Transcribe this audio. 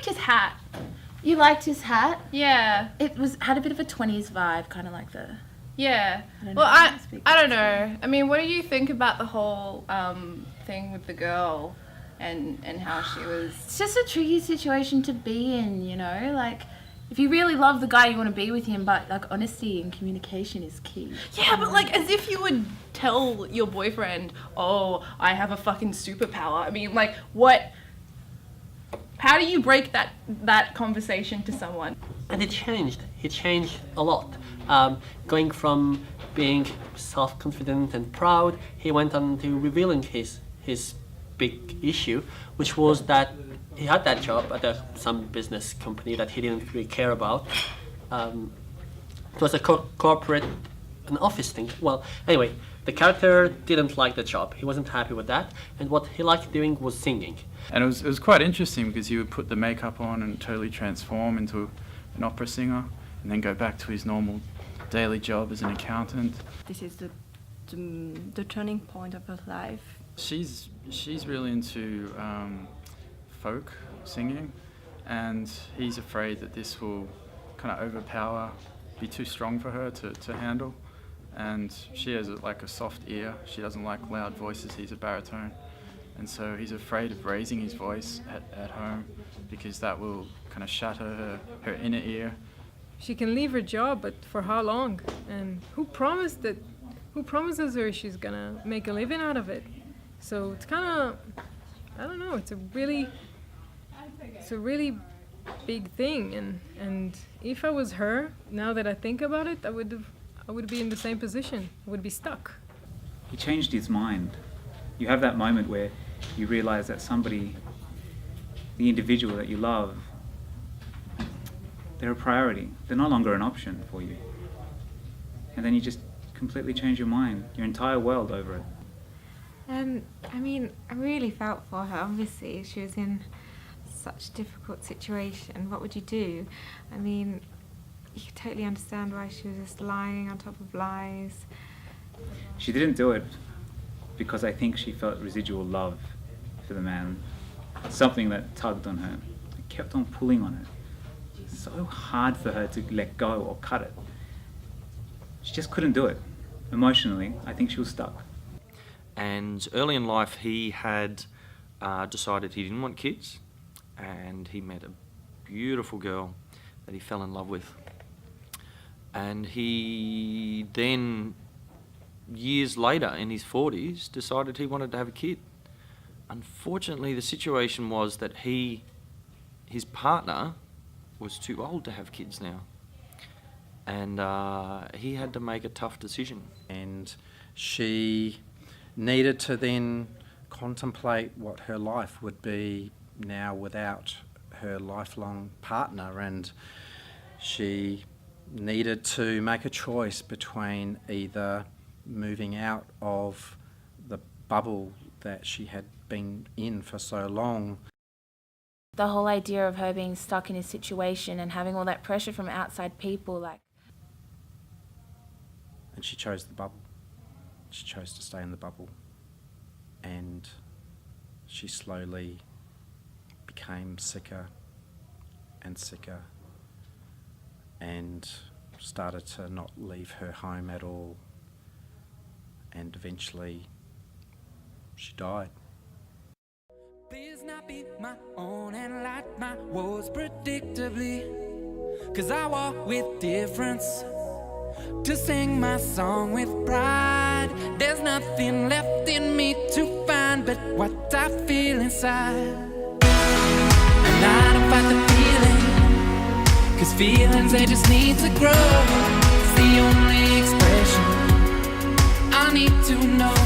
liked his hat. You liked his hat? Yeah. It had a bit of a 20s vibe, kind of like the... Yeah. I don't know. I mean, what do you think about the whole thing with the girl and how she was... It's just a tricky situation to be in, you know? Like, if you really love the guy, you want to be with him, but, like, honesty and communication is key. Yeah, but, like, as if you would tell your boyfriend, oh, I have a fucking superpower. I mean, like, what... How do you break that conversation to someone? And it changed. He changed a lot. Going from being self-confident and proud, he went on to revealing his big issue, which was that he had that job at some business company that he didn't really care about. It was a corporate, an office thing. Well, anyway, the character didn't like the job. He wasn't happy with that, and what he liked doing was singing. And it was quite interesting because he would put the makeup on and totally transform into an opera singer, and then go back to his normal daily job as an accountant. This is the turning point of her life. She's really into folk singing, and he's afraid that this will kind of overpower, be too strong for her to handle. And she has like a soft ear. She doesn't like loud voices. He's a baritone. And so he's afraid of raising his voice at home because that will kind of shatter her inner ear. She can leave her job, but for how long? And who promises her she's gonna make a living out of it? So it's kind of, I don't know, it's a really big thing. And if I was her, now that I think about it, I would be in the same position. I would be stuck. He changed his mind. You have that moment where you realize that somebody, the individual that you love, they're a priority. They're no longer an option for you. And then you just completely change your mind, your entire world over it. I mean, I really felt for her. Obviously, she was in such a difficult situation. What would you do? I mean, you could totally understand why she was just lying on top of lies. She didn't do it because I think she felt residual love for the man. Something that tugged on her. It kept on pulling on her. So hard for her to let go or cut it. She just couldn't do it. Emotionally, I think she was stuck. And early in life, he had decided he didn't want kids, and he met a beautiful girl that he fell in love with. And he then, years later, in his 40s, decided he wanted to have a kid. Unfortunately, the situation was that his partner was too old to have kids now. And he had to make a tough decision. And she needed to then contemplate what her life would be now without her lifelong partner, and she needed to make a choice between either moving out of the bubble that she had been in for so long. The whole idea of her being stuck in a situation and having all that pressure from outside people, like... And she chose the bubble. She chose to stay in the bubble. And she slowly became sicker and sicker and started to not leave her home at all. And eventually she died. Please not be my own and light my woes predictably, 'cause I walk with difference to sing my song with pride. There's nothing left in me to find but what I feel inside. And I don't fight the feeling, 'cause feelings they just need to grow. It's the only expression I need to know.